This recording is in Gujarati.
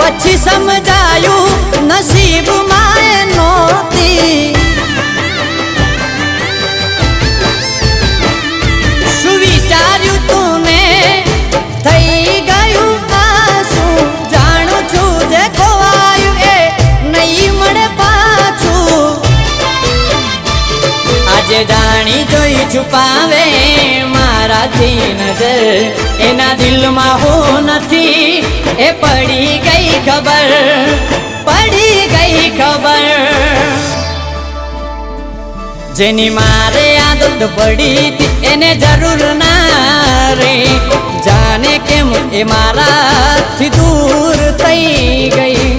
પછી સમજાયું નસીબ માં નહોતી શું વિચાર્યું તું ને થઈ ગયું આસુ જાણું છું જે ખોવાયું એ નહીં મળે પાછું આજે જાણી જોઈ છુપાવે મારાથી નજર એના દિલમાં હું નથી એ પડી ગઈ ખબર જેની મારે આદત પડી હતી એને જરૂર ના રે જાને કેમ એ મારાથી દૂર થઈ ગઈ